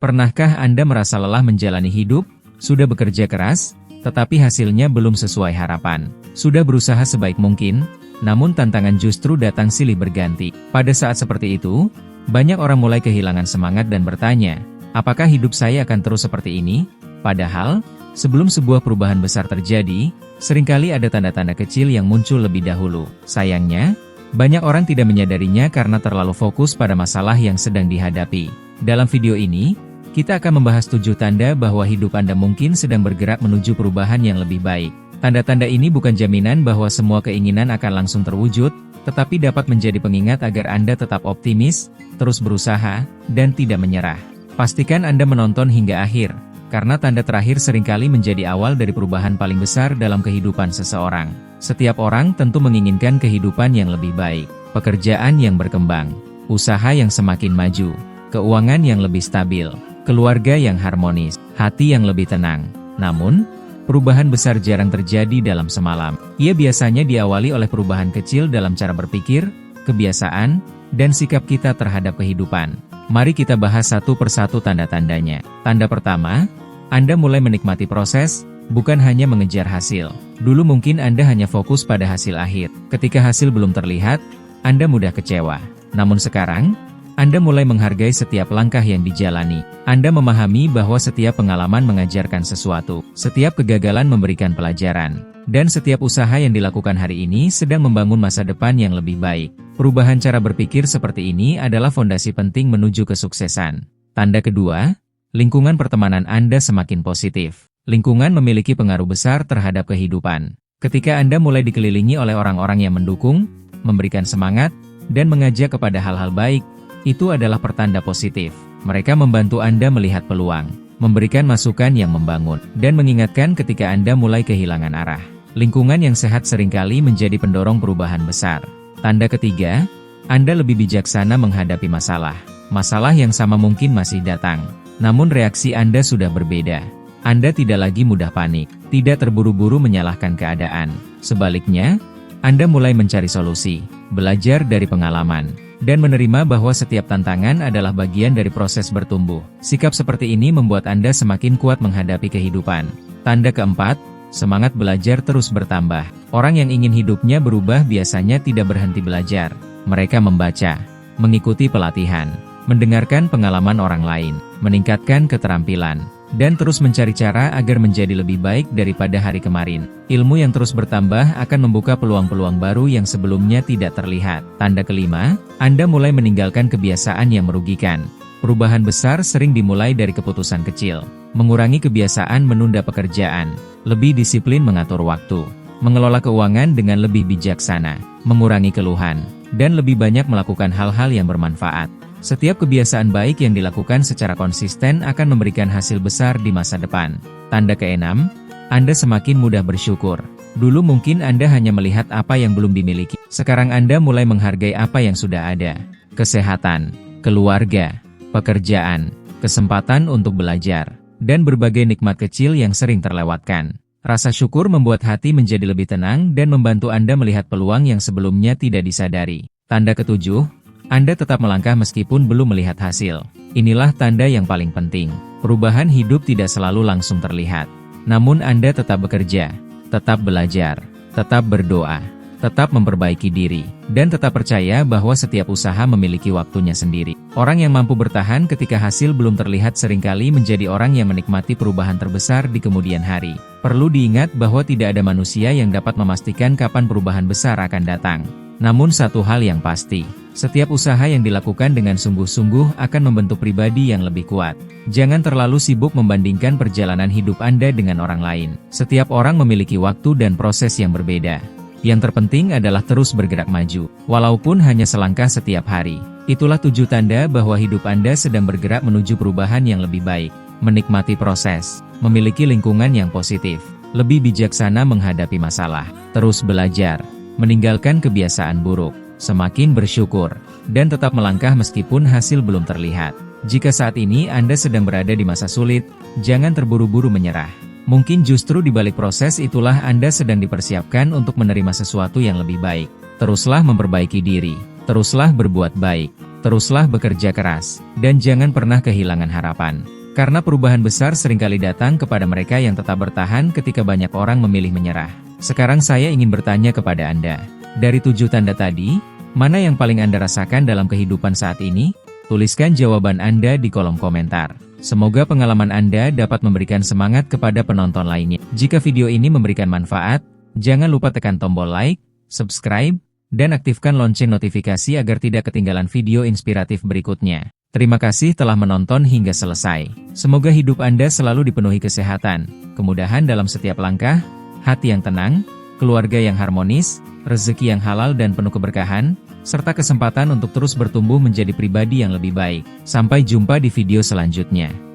Pernahkah Anda merasa lelah menjalani hidup? Sudah bekerja keras, tetapi hasilnya belum sesuai harapan. Sudah berusaha sebaik mungkin, namun tantangan justru datang silih berganti. Pada saat seperti itu, banyak orang mulai kehilangan semangat dan bertanya, apakah hidup saya akan terus seperti ini? Padahal, sebelum sebuah perubahan besar terjadi, seringkali ada tanda-tanda kecil yang muncul lebih dahulu. Sayangnya, banyak orang tidak menyadarinya karena terlalu fokus pada masalah yang sedang dihadapi. Dalam video ini, kita akan membahas 7 tanda bahwa hidup Anda mungkin sedang bergerak menuju perubahan yang lebih baik. Tanda-tanda ini bukan jaminan bahwa semua keinginan akan langsung terwujud, tetapi dapat menjadi pengingat agar Anda tetap optimis, terus berusaha, dan tidak menyerah. Pastikan Anda menonton hingga akhir, karena tanda terakhir seringkali menjadi awal dari perubahan paling besar dalam kehidupan seseorang. Setiap orang tentu menginginkan kehidupan yang lebih baik, pekerjaan yang berkembang, usaha yang semakin maju, keuangan yang lebih stabil, keluarga yang harmonis, hati yang lebih tenang. Namun, perubahan besar jarang terjadi dalam semalam. Ia biasanya diawali oleh perubahan kecil dalam cara berpikir, kebiasaan, dan sikap kita terhadap kehidupan. Mari kita bahas satu persatu tanda-tandanya. Tanda pertama, Anda mulai menikmati proses, bukan hanya mengejar hasil. Dulu mungkin Anda hanya fokus pada hasil akhir. Ketika hasil belum terlihat, Anda mudah kecewa. Namun sekarang, Anda mulai menghargai setiap langkah yang dijalani. Anda memahami bahwa setiap pengalaman mengajarkan sesuatu, setiap kegagalan memberikan pelajaran, dan setiap usaha yang dilakukan hari ini sedang membangun masa depan yang lebih baik. Perubahan cara berpikir seperti ini adalah fondasi penting menuju kesuksesan. Tanda kedua, lingkungan pertemanan Anda semakin positif. Lingkungan memiliki pengaruh besar terhadap kehidupan. Ketika Anda mulai dikelilingi oleh orang-orang yang mendukung, memberikan semangat, dan mengajak kepada hal-hal baik, itu adalah pertanda positif. Mereka membantu Anda melihat peluang, memberikan masukan yang membangun, dan mengingatkan ketika Anda mulai kehilangan arah. Lingkungan yang sehat seringkali menjadi pendorong perubahan besar. Tanda ketiga, Anda lebih bijaksana menghadapi masalah. Masalah yang sama mungkin masih datang, namun reaksi Anda sudah berbeda. Anda tidak lagi mudah panik, tidak terburu-buru menyalahkan keadaan. Sebaliknya, Anda mulai mencari solusi, belajar dari pengalaman, dan menerima bahwa setiap tantangan adalah bagian dari proses bertumbuh. Sikap seperti ini membuat Anda semakin kuat menghadapi kehidupan. Tanda keempat, semangat belajar terus bertambah. Orang yang ingin hidupnya berubah biasanya tidak berhenti belajar. Mereka membaca, mengikuti pelatihan, mendengarkan pengalaman orang lain, meningkatkan keterampilan, dan terus mencari cara agar menjadi lebih baik daripada hari kemarin. Ilmu yang terus bertambah akan membuka peluang-peluang baru yang sebelumnya tidak terlihat. Tanda kelima, Anda mulai meninggalkan kebiasaan yang merugikan. Perubahan besar sering dimulai dari keputusan kecil. Mengurangi kebiasaan menunda pekerjaan, lebih disiplin mengatur waktu, mengelola keuangan dengan lebih bijaksana, mengurangi keluhan, dan lebih banyak melakukan hal-hal yang bermanfaat. Setiap kebiasaan baik yang dilakukan secara konsisten akan memberikan hasil besar di masa depan. Tanda keenam, Anda semakin mudah bersyukur. Dulu mungkin Anda hanya melihat apa yang belum dimiliki. Sekarang Anda mulai menghargai apa yang sudah ada. Kesehatan, keluarga, pekerjaan, kesempatan untuk belajar, dan berbagai nikmat kecil yang sering terlewatkan. Rasa syukur membuat hati menjadi lebih tenang dan membantu Anda melihat peluang yang sebelumnya tidak disadari. Tanda ketujuh, Anda tetap melangkah meskipun belum melihat hasil. Inilah tanda yang paling penting. Perubahan hidup tidak selalu langsung terlihat. Namun Anda tetap bekerja, tetap belajar, tetap berdoa, tetap memperbaiki diri, dan tetap percaya bahwa setiap usaha memiliki waktunya sendiri. Orang yang mampu bertahan ketika hasil belum terlihat seringkali menjadi orang yang menikmati perubahan terbesar di kemudian hari. Perlu diingat bahwa tidak ada manusia yang dapat memastikan kapan perubahan besar akan datang. Namun satu hal yang pasti, setiap usaha yang dilakukan dengan sungguh-sungguh akan membentuk pribadi yang lebih kuat. Jangan terlalu sibuk membandingkan perjalanan hidup Anda dengan orang lain. Setiap orang memiliki waktu dan proses yang berbeda. Yang terpenting adalah terus bergerak maju, walaupun hanya selangkah setiap hari. Itulah 7 tanda bahwa hidup Anda sedang bergerak menuju perubahan yang lebih baik. Menikmati proses, memiliki lingkungan yang positif, lebih bijaksana menghadapi masalah, terus belajar, meninggalkan kebiasaan buruk, semakin bersyukur, dan tetap melangkah meskipun hasil belum terlihat. Jika saat ini Anda sedang berada di masa sulit, jangan terburu-buru menyerah. Mungkin justru di balik proses itulah Anda sedang dipersiapkan untuk menerima sesuatu yang lebih baik. Teruslah memperbaiki diri, teruslah berbuat baik, teruslah bekerja keras, dan jangan pernah kehilangan harapan. Karena perubahan besar seringkali datang kepada mereka yang tetap bertahan ketika banyak orang memilih menyerah. Sekarang saya ingin bertanya kepada Anda, dari 7 tanda tadi, mana yang paling Anda rasakan dalam kehidupan saat ini? Tuliskan jawaban Anda di kolom komentar. Semoga pengalaman Anda dapat memberikan semangat kepada penonton lainnya. Jika video ini memberikan manfaat, jangan lupa tekan tombol like, subscribe, dan aktifkan lonceng notifikasi agar tidak ketinggalan video inspiratif berikutnya. Terima kasih telah menonton hingga selesai. Semoga hidup Anda selalu dipenuhi kesehatan, kemudahan dalam setiap langkah, hati yang tenang, keluarga yang harmonis, rezeki yang halal dan penuh keberkahan, serta kesempatan untuk terus bertumbuh menjadi pribadi yang lebih baik. Sampai jumpa di video selanjutnya.